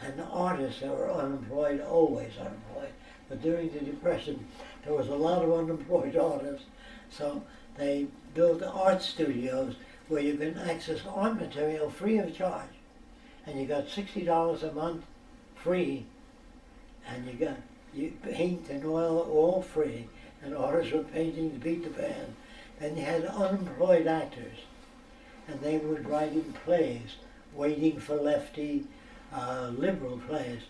And the artists that were unemployed, always unemployed. But during the Depression, there was a lot of unemployed artists, so they built art studios where you can access art material free of charge. And you got $60 a month free, and you paint and oil all free, and artists were painting to beat the band. Then you had unemployed actors, and they would write in plays, Waiting for Lefty, liberal plays,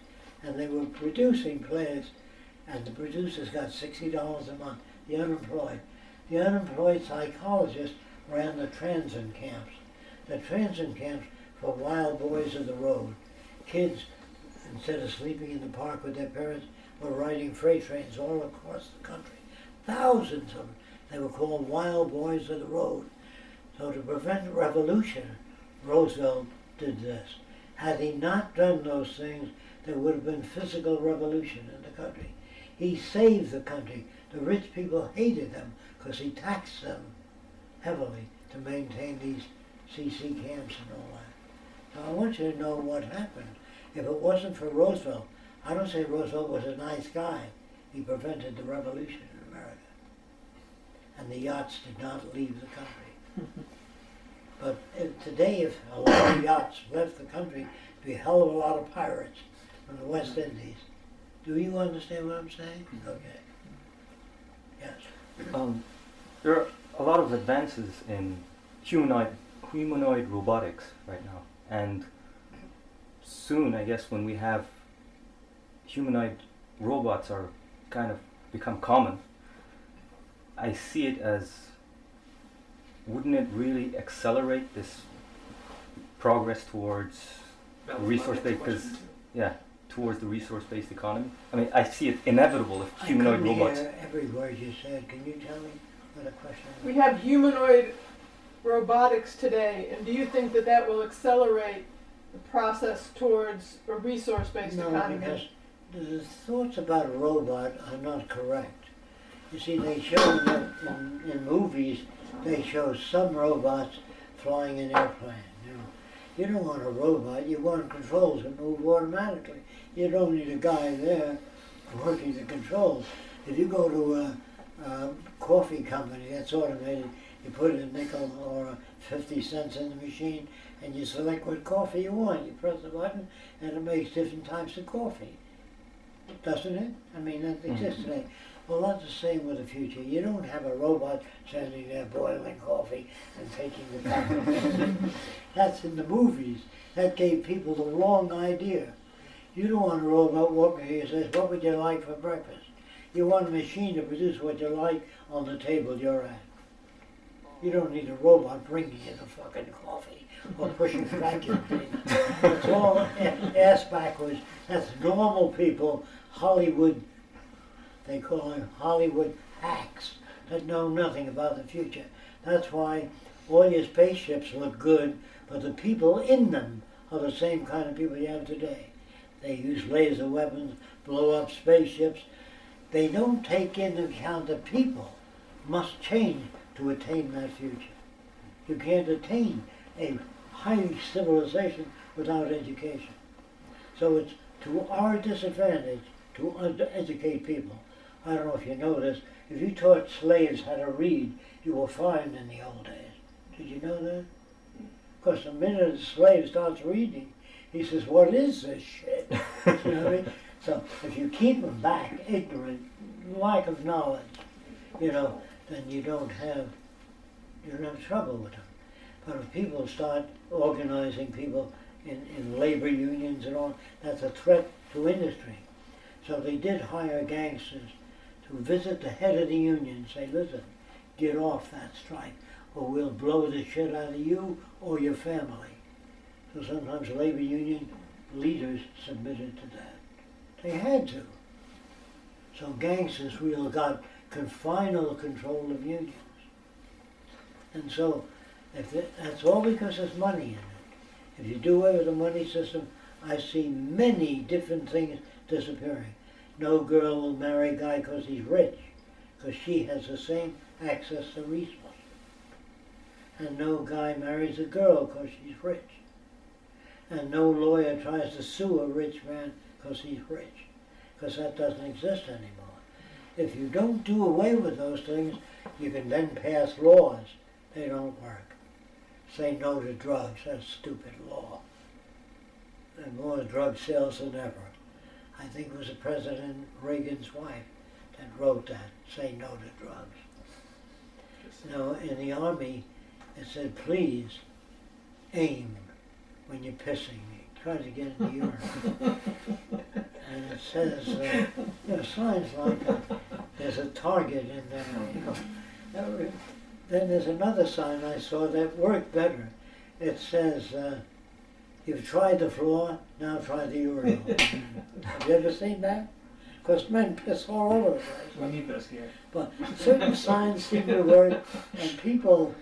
and they were producing plays, and the producers got $60 a month, the unemployed. The unemployed psychologists ran the transit camps. The transit camps for wild boys of the road. Kids, instead of sleeping in the park with their parents, were riding freight trains all across the country. Thousands of them. They were called wild boys of the road. So to prevent revolution, Roosevelt did this. Had he not done those things, there would have been physical revolution in the country. He saved the country. The rich people hated them because he taxed them heavily to maintain these CC camps and all that. So I want you to know what happened. If it wasn't for Roosevelt, I don't say Roosevelt was a nice guy. He prevented the revolution in America. And the yachts did not leave the country. But today, if a lot of yachts left the country, there'd be a hell of a lot of pirates from the West Indies. Do you understand what I'm saying? Okay. Yes. There are a lot of advances in humanoid robotics right now, and soon, I guess, when we have humanoid robots are kind of become common, I see it as, wouldn't it really accelerate this progress towards resource-based, because towards the resource-based economy? I mean, I see it inevitable if humanoid robots. I couldn't hear every word you said. Can you tell me what the question was? We have humanoid robotics today, and do you think that that will accelerate the process towards a resource-based economy? No, because the thoughts about a robot are not correct. You see, they show that in movies, they show some robots flying an airplane. You don't want a robot, you want controls that move automatically. You don't need a guy there working the controls. If you go to a coffee company that's automated, you put a nickel or 50 cents in the machine and you select what coffee you want. You press the button and it makes different types of coffee. Doesn't it? I mean, that exists today. Well, that's the same with the future. You don't have a robot standing there boiling coffee and taking the coffee. That's in the movies. That gave people the wrong idea. You don't want a robot walking here and says, what would you like for breakfast? You want a machine to produce what you like on the table you're at. You don't need a robot bringing you the fucking coffee or pushing the vacuum cleaner. It's all ass backwards. That's normal people, Hollywood. They call them Hollywood hacks that know nothing about the future. That's why all your spaceships look good, but the people in them are the same kind of people you have today. They use laser weapons, blow up spaceships. They don't take into account that people must change to attain that future. You can't attain a high civilization without education. So it's to our disadvantage to educate people. I don't know if you know this, if you taught slaves how to read, you were fined in the old days. Did you know that? Because the minute the slave starts reading, he says, what is this shit? You know what I mean? So if you keep them back, ignorant, lack of knowledge, then you don't have trouble with them. But if people start organizing people in labor unions and all, that's a threat to industry. So they did hire gangsters to visit the head of the union and say, listen, get off that strike or we'll blow the shit out of you or your family. So sometimes labor union leaders submitted to that. They had to. So gangsters really got final control of unions. And so that's all because there's money in it. If you do away with the money system, I see many different things disappearing. No girl will marry a guy because he's rich, because she has the same access to resources. And no guy marries a girl because she's rich. and no lawyer tries to sue a rich man because he's rich, because that doesn't exist anymore. If you don't do away with those things, you can then pass laws. They don't work. Say no to drugs, that's stupid law. And more drug sales than ever. I think it was President Reagan's wife that wrote that, say no to drugs. Now, in the Army, it said, please aim when you're pissing. Try to get in the urine. And it says, signs like that. There's a target in there. Then there's another sign I saw that worked better. It says, you've tried the floor, now try the urinal. Have you ever seen that? Because men piss all over the place. We need this here. But certain signs seem to work, and people,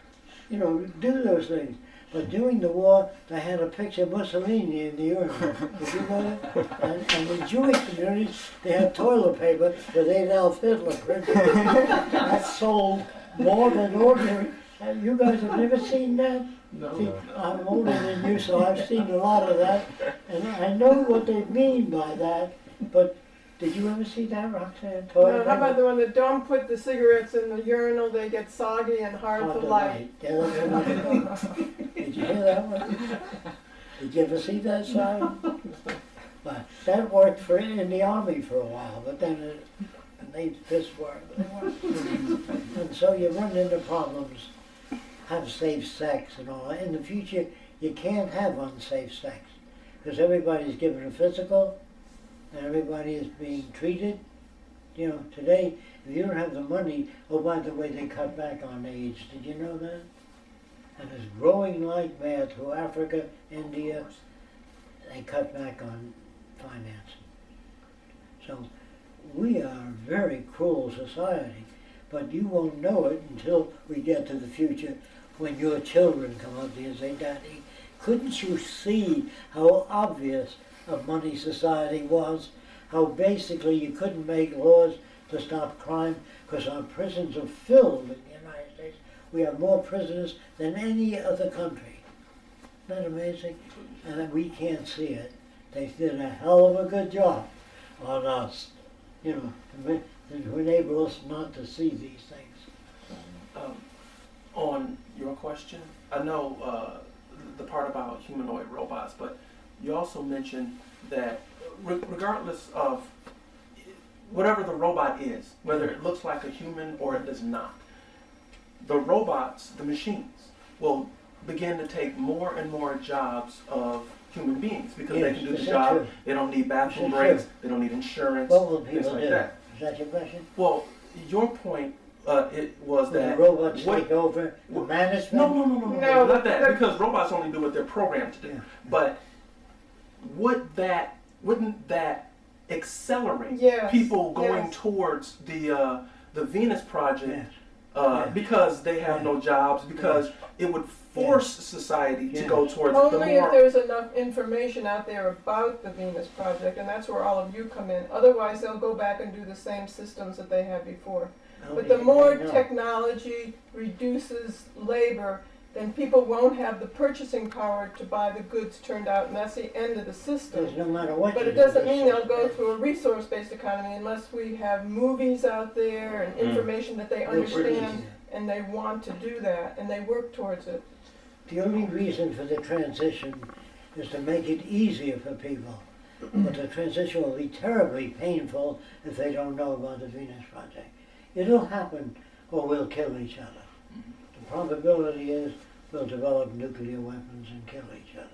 do those things. But during the war, they had a picture of Mussolini in the urinal. Did you know that? And in Jewish communities, they had toilet paper with Adolf Hitler printed. That sold more than ordinary. And you guys have never seen that? No. See, I'm older than you, so I've seen a lot of that. And I know what they mean by that, but did you ever see that, Roxanne? No, how about the one that don't put the cigarettes in the urinal, they get soggy and hard to light. Yeah, that's another one. Did you hear that one? Did you ever see that sign? But that worked in the Army for a while, but then it made this work. And so you run into problems. Have safe sex and all. In the future, you can't have unsafe sex because everybody's given a physical and everybody is being treated. Today, if you don't have the money, oh, by the way, they cut back on AIDS. Did you know that? And it's growing like mad through Africa, India. They cut back on financing. So we are a very cruel society, but you won't know it until we get to the future when your children come up to you and say, Daddy, couldn't you see how obvious a money society was? How basically you couldn't make laws to stop crime because our prisons are filled in the United States. We have more prisoners than any other country. Isn't that amazing? And we can't see it. They did a hell of a good job on us, to enable us not to see these things. On your question, I know the part about humanoid robots, but you also mentioned that regardless of whatever the robot is, whether it looks like a human or it does not, the robots, the machines, will begin to take more and more jobs of human beings because they can do the job. True? They don't need bathroom Is that breaks. true? They don't need insurance. What will things people like do? that. Is that your question? Well, your point it was Will that the robots what- take over the management? no, No, not that the- because robots only do what they're programmed to do. Yeah. But wouldn't that accelerate Yes, people going yes. towards the Venus Project Yes. uh, because they have no jobs, because it would force society to go towards it. The Only if more, there's enough information out there about the Venus Project, and that's where all of you come in. Otherwise, they'll go back and do the same systems that they had before. But the more technology reduces labor, then people won't have the purchasing power to buy the goods turned out, and that's the end of the system. Because no matter what But you it do, doesn't this mean they'll system- go through a resource-based economy unless we have movies out there and information that they understand, and they want to do that, and they work towards it. The only reason for the transition is to make it easier for people. But the transition will be terribly painful if they don't know about the Venus Project. It'll happen or we'll kill each other. The probability is we'll develop nuclear weapons and kill each other.